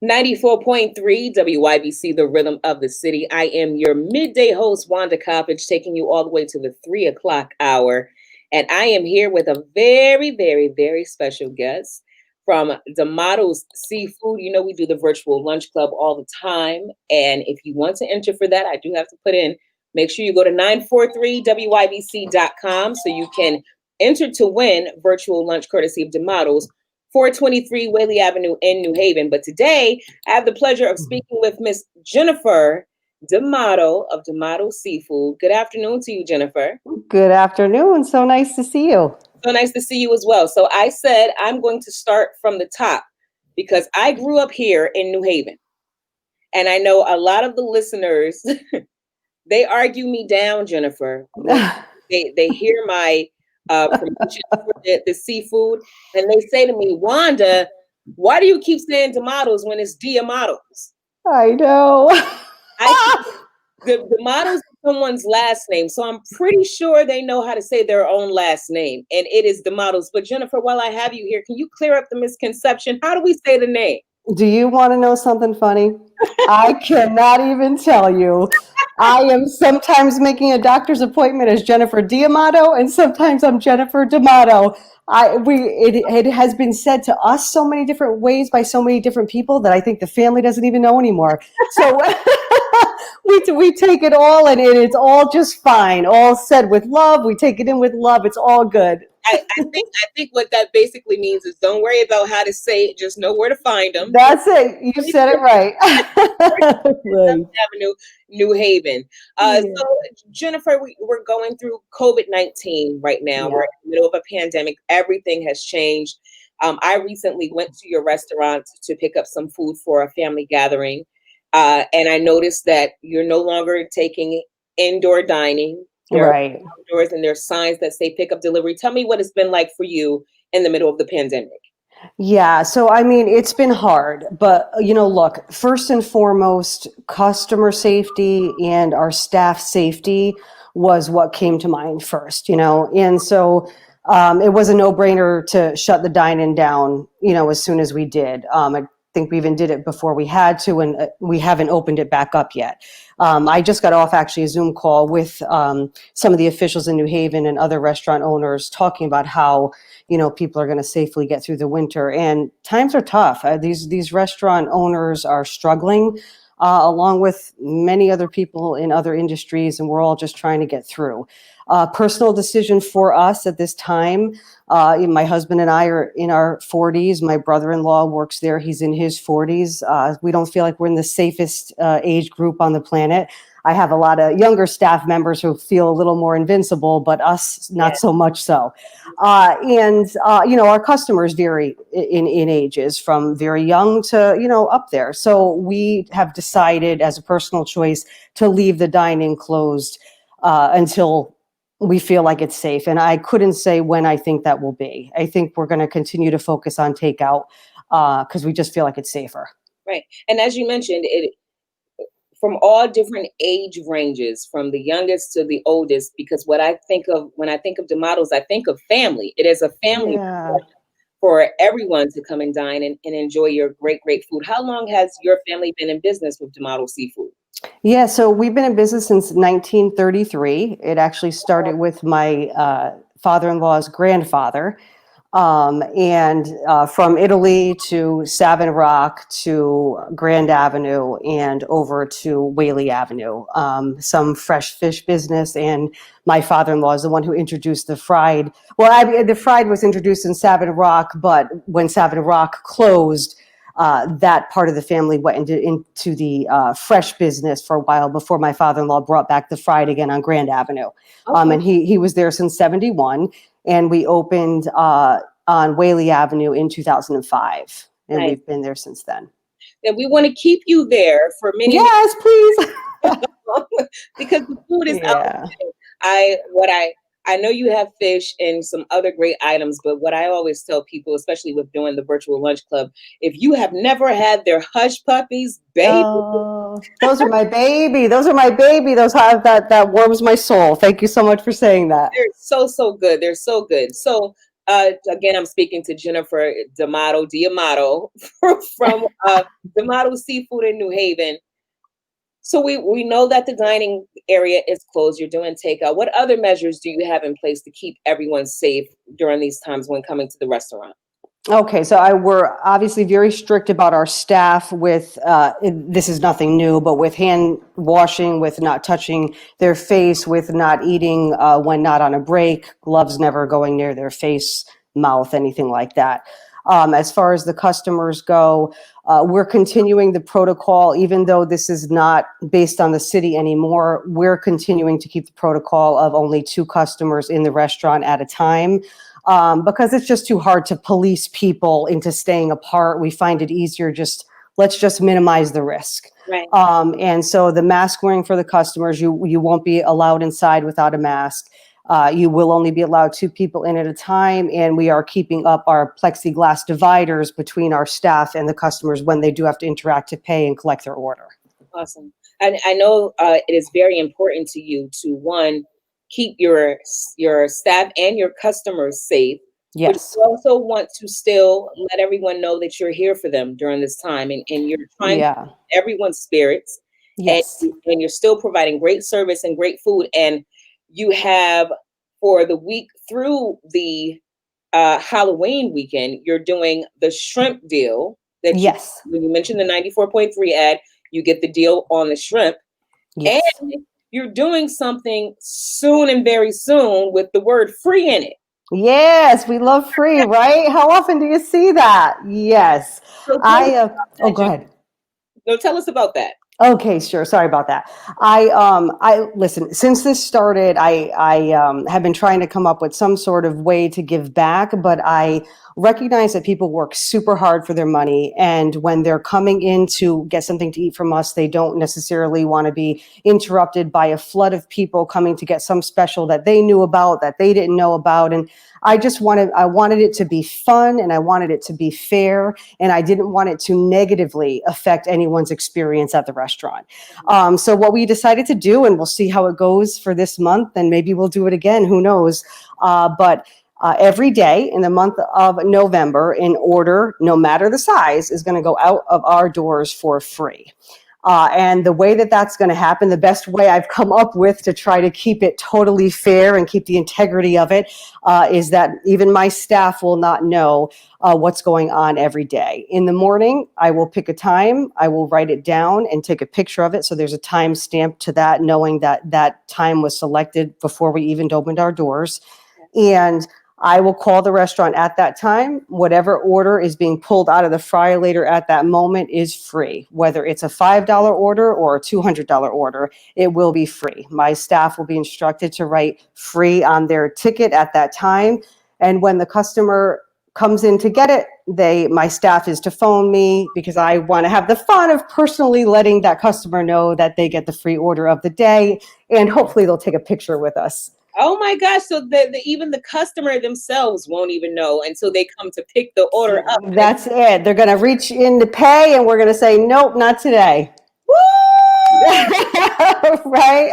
94.3 WYBC, the rhythm of the city. I am your midday host, Wanda Coppage, taking you all the way to the 3 o'clock hour. And I am here with a very, very, very special guest from D'Amato's Seafood. You know, we do the virtual lunch club all the time. And if you want to enter for that, I do have to put in, make sure you go to 943wybc.com so you can enter to win virtual lunch courtesy of D'Amato's 423 Whalley Avenue in New Haven. But today, I have the pleasure of speaking with Miss Jennifer D'Amato of D'Amato Seafood. Good afternoon to you, Jennifer. Good afternoon. So nice to see you. So nice to see you as well. So I said I'm going to start from the top because I grew up here in New Haven. And I know a lot of the listeners, they argue me down, Jennifer. They hear my promotion for the seafood, and they say to me, Wanda, why do you keep saying tomatoes when it's D'Amatos? I know. The D'Amatos is someone's last name, so I'm pretty sure they know how to say their own last name, and it is D'Amatos. But Jennifer, while I have you here, can you clear up the misconception? How do we say the name? Do you want to know something funny? I cannot even tell you. I am sometimes making a doctor's appointment as Jennifer D'Amato, and sometimes I'm Jennifer D'Amato. It has been said to us so many different ways by so many different people that I think the family doesn't even know anymore. So we take it all, and it's all just fine. All said with love. We take it in with love. It's all good. I think what that basically means is don't worry about how to say it, just know where to find them. That's it. You said it right. Right. Avenue, New Haven. So Jennifer, we're going through COVID-19 right now. Yeah. We're in the middle of a pandemic. Everything has changed. I recently went to your restaurant to pick up some food for a family gathering. And I noticed that you're no longer taking indoor dining. Right. Outdoors, and there's signs that say pick up delivery. Tell me what it's been like for you in the middle of the pandemic. Yeah, so I mean, it's been hard, but look, first and foremost, customer safety and our staff safety was what came to mind first, and so it was a no-brainer to shut the dine-in down, as soon as we did. I think we even did it before we had to, and we haven't opened it back up yet. I just got off actually a Zoom call with some of the officials in New Haven and other restaurant owners talking about how, people are going to safely get through the winter. And times are tough. These restaurant owners are struggling, along with many other people in other industries, and we're all just trying to get through. Personal decision for us at this time. My husband and I are in our 40s. My brother-in-law works there. He's in his 40s. We don't feel like we're in the safest age group on the planet. I have a lot of younger staff members who feel a little more invincible, but us not so much so. Our customers vary in ages from very young to, up there. So we have decided as a personal choice to leave the dine-in closed until we feel like it's safe. And I couldn't say when I think that will be. I think we're going to continue to focus on takeout because we just feel like it's safer. Right. And as you mentioned, it from all different age ranges, from the youngest to the oldest, because what I think of when I think of D'Amato's, I think of family. It is a family for everyone to come and dine and enjoy your great, great food. How long has your family been in business with D'Amato Seafood? Yeah, so we've been in business since 1933. It actually started with my father-in-law's grandfather. And from Italy to Savin Rock to Grand Avenue and over to Whalley Avenue, some fresh fish business. And my father-in-law is the one who introduced the fried. Well, the fried was introduced in Savin Rock, but when Savin Rock closed, that part of the family went into the fresh business for a while before my father-in-law brought back the fried again on Grand Avenue. Okay. And he was there since 1971. And we opened on Whalley Avenue in 2005, and we've been there since then. And we want to keep you there for many. Yes, please. Because the food is out. I know you have fish and some other great items, but what I always tell people, especially with doing the virtual lunch club, if you have never had their hush puppies, baby. Oh, those are my baby. Those have that warms my soul. Thank you so much for saying that. They're so good. They're so good. So Again, I'm speaking to Jennifer D'Amato from D'Amato Seafood in New Haven. So we know that the dining area is closed. You're doing takeout. What other measures do you have in place to keep everyone safe during these times when coming to the restaurant? Okay, so we're obviously very strict about our staff with, this is nothing new, but with hand washing, with not touching their face, with not eating when not on a break, gloves never going near their face, mouth, anything like that. As far as the customers go, we're continuing the protocol, even though this is not based on the city anymore. We're continuing to keep the protocol of only 2 customers in the restaurant at a time. Because it's just too hard to police people into staying apart. We find it easier let's just minimize the risk. Right. And so the mask wearing for the customers, you won't be allowed inside without a mask. You will only be allowed 2 people in at a time, and we are keeping up our plexiglass dividers between our staff and the customers when they do have to interact to pay and collect their order. Awesome. And I know it is very important to you to, one, keep your staff and your customers safe. But Yes. you also want to still let everyone know that you're here for them during this time, and you're trying to Yeah. keep everyone's spirits, Yes. and you're still providing great service and great food. And you have, for the week through the Halloween weekend, you're doing the shrimp deal that Yes. when you mentioned the 94.3 ad, you get the deal on the shrimp. Yes. And you're doing something soon and very soon with the word free in it. Yes, we love free, right? How often do you see that? Yes. So tell us about Oh, that, go ahead. No, tell us about that. Okay, sure. Sorry about that. I listen, since this started, I have been trying to come up with some sort of way to give back, but I recognize that people work super hard for their money. And when they're coming in to get something to eat from us, they don't necessarily want to be interrupted by a flood of people coming to get some special that they knew about, that they didn't know about. And I wanted it to be fun, and I wanted it to be fair, and I didn't want it to negatively affect anyone's experience at the restaurant. So what we decided to do, and we'll see how it goes for this month, and maybe we'll do it again, who knows? But every day in the month of November, an order, no matter the size, is going to go out of our doors for free. And the way that that's going to happen, the best way I've come up with to try to keep it totally fair and keep the integrity of it, is that even my staff will not know what's going on every day. In the morning, I will pick a time, I will write it down and take a picture of it. So there's a time stamp to that, knowing that that time was selected before we even opened our doors. And I will call the restaurant at that time. Whatever order is being pulled out of the fryer later at that moment is free. Whether it's a $5 order or a $200 order, it will be free. My staff will be instructed to write free on their ticket at that time. And when the customer comes in to get it, my staff is to phone me, because I want to have the fun of personally letting that customer know that they get the free order of the day, and hopefully they'll take a picture with us. Oh my gosh! So even the customer themselves won't even know until they come to pick the order up. That's it. They're going to reach in to pay, and we're going to say, nope, not today. Woo! Right?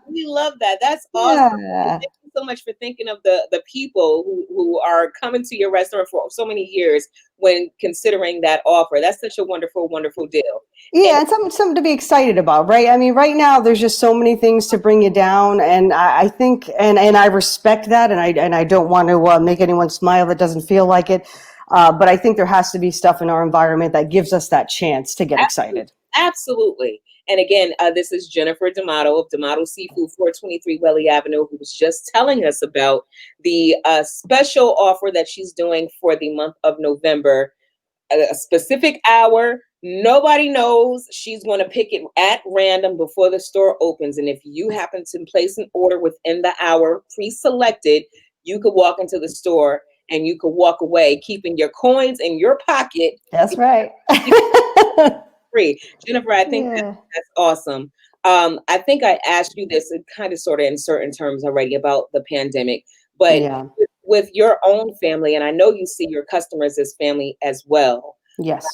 We love that. That's awesome. Yeah. Thank you so much for thinking of the people who are coming to your restaurant for so many years when considering that offer. That's such a wonderful, wonderful deal. Yeah, and something to be excited about, right? I mean, right now there's just so many things to bring you down, and I think, and I respect that, and I don't want to make anyone smile that doesn't feel like it, but I think there has to be stuff in our environment that gives us that chance to get excited. Absolutely. And again, this is Jennifer D'Amato of D'Amato Seafood, 423 Whalley Avenue, who was just telling us about the special offer that she's doing for the month of November. A specific hour, nobody knows. She's going to pick it at random before the store opens. And if you happen to place an order within the hour pre-selected, you could walk into the store and you could walk away keeping your coins in your pocket. That's right. Free. Jennifer, I think that's awesome. I think I asked you this kind of sort of in certain terms already about the pandemic, but with your own family, and I know you see your customers as family as well. Yes.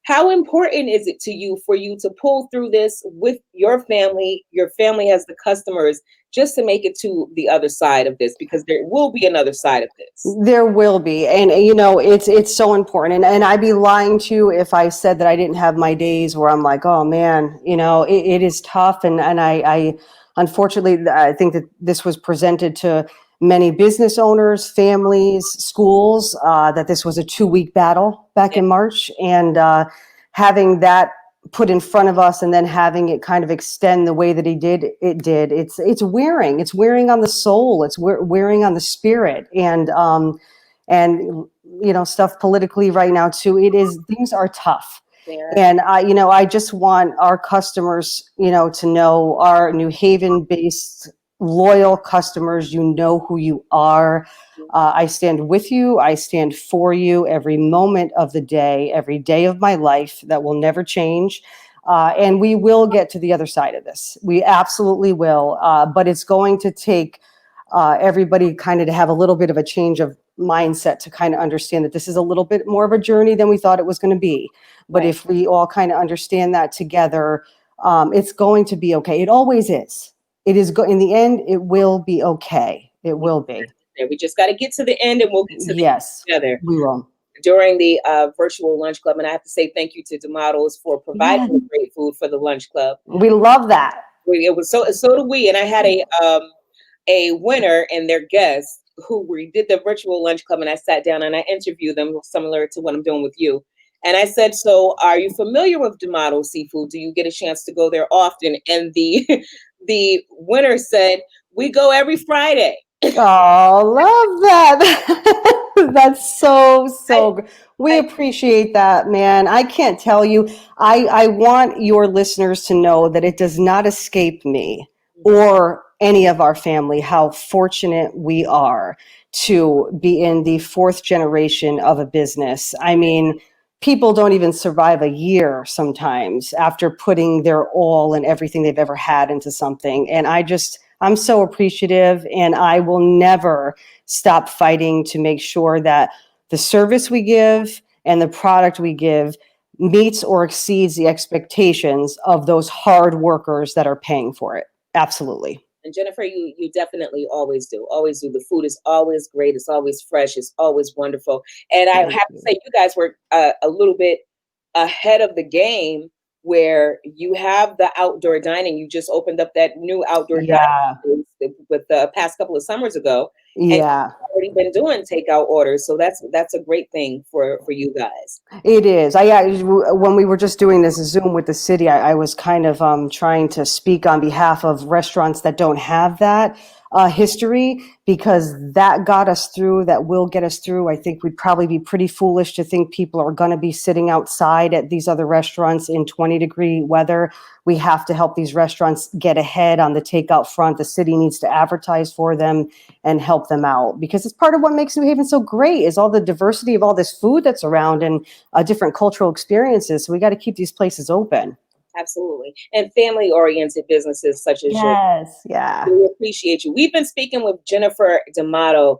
How important is it to you for you to pull through this with your family? Your family has the customers, just to make it to the other side of this, because there will be another side of this. There will be, and it's so important, and I'd be lying to you if I said that I didn't have my days where I'm like, oh man, it is tough, and I unfortunately I think that this was presented to many business owners, families, schools, that this was a 2-week battle back in March, and having that put in front of us and then having it kind of extend the way that it's wearing on the soul, it's wearing on the spirit, and stuff politically right now too. Things are tough. Yeah. And I just want our customers, to know, our New Haven based loyal customers, who you are. I stand with you. I stand for you every moment of the day, every day of my life. That will never change. And we will get to the other side of this. We absolutely will. But it's going to take everybody kind of to have a little bit of a change of mindset to kind of understand that this is a little bit more of a journey than we thought it was going to be. But Right. if we all kind of understand that together, it's going to be okay. It always is. It is in the end, it will be okay. It will be. We just got to get to the end, and we'll get to the Yes, end together. we will. During the virtual lunch club, and I have to say thank you to D'Amatos for providing the great food for the lunch club. We love that. It was so do we, and I had a winner and their guest who we did the virtual lunch club, and I sat down and I interviewed them, similar to what I'm doing with you. And I said, so are you familiar with D'Amato Seafood? Do you get a chance to go there often? And the the winner said, we go every Friday. Oh, love that. That's so good. We appreciate that, man. I can't tell you. I want your listeners to know that it does not escape me or any of our family how fortunate we are to be in the 4th generation of a business. I mean, people don't even survive a year sometimes after putting their all and everything they've ever had into something. And I'm so appreciative, and I will never stop fighting to make sure that the service we give and the product we give meets or exceeds the expectations of those hard workers that are paying for it. Absolutely. And Jennifer, you definitely always do. Always do. The food is always great. It's always fresh. It's always wonderful. And I have to say, you guys were a little bit ahead of the game, where you have the outdoor dining. You just opened up that new outdoor dining with the past couple of summers ago. Yeah. And you've already been doing takeout orders. So that's a great thing for you guys. It is. When we were just doing this Zoom with the city, I was kind of trying to speak on behalf of restaurants that don't have that history, because that got us through, that will get us through. I think we'd probably be pretty foolish to think people are going to be sitting outside at these other restaurants in 20-degree weather. We have to help these restaurants get ahead on the takeout front. The city needs to advertise for them and help them out, because it's part of what makes New Haven so great is all the diversity of all this food that's around, and different cultural experiences. So we got to keep these places open. Absolutely. And family-oriented businesses such as yours. Yeah. We appreciate you. We've been speaking with Jennifer D'Amato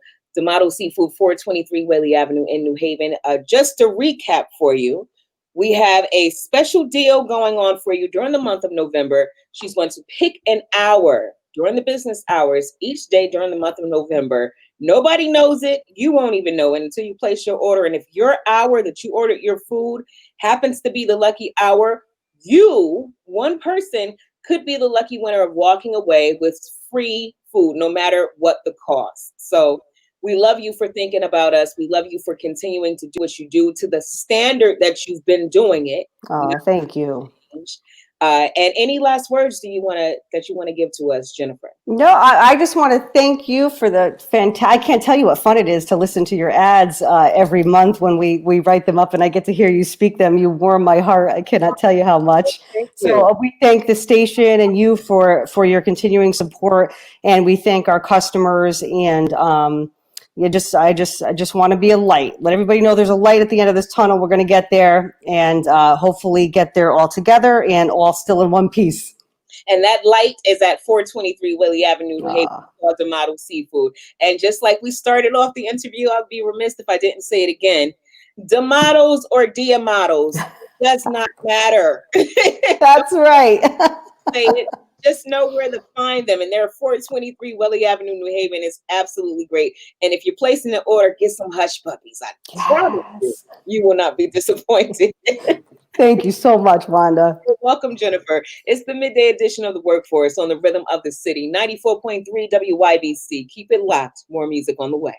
Seafood, 423 Whalley Avenue in New Haven. Just to recap for you, we have a special deal going on for you during the month of November. She's going to pick an hour during the business hours each day during the month of November. Nobody knows it. You won't even know it until you place your order. And if your hour that you ordered your food happens to be the lucky hour, you, one person, could be the lucky winner of walking away with free food, no matter what the cost. So we love you for thinking about us. We love you for continuing to do what you do to the standard that you've been doing it. Oh, thank you. And any last words that you want to give to us, Jennifer? No, I just want to thank you for the I can't tell you what fun it is to listen to your ads every month when we write them up and I get to hear you speak them. You warm my heart. I cannot tell you how much. So we thank the station and you for your continuing support, and we thank our customers. And I just want to be a light. Let everybody know there's a light at the end of this tunnel. We're going to get there, and hopefully get there all together and all still in one piece. And that light is at 423 Whalley Avenue, New Haven, called D'Amato Seafood. And just like we started off the interview, I'd be remiss if I didn't say it again. D'Amatos or D'Amatos, does not matter. That's right. Say it. Just know where to find them. And they're 423 Whalley Avenue, New Haven. Is absolutely great. And if you're placing an order, get some hush puppies. I promise you will not be disappointed. Thank you so much, Wanda. You're welcome, Jennifer. It's the midday edition of the Workforce on the Rhythm of the City, 94.3 WYBC. Keep it locked. More music on the way.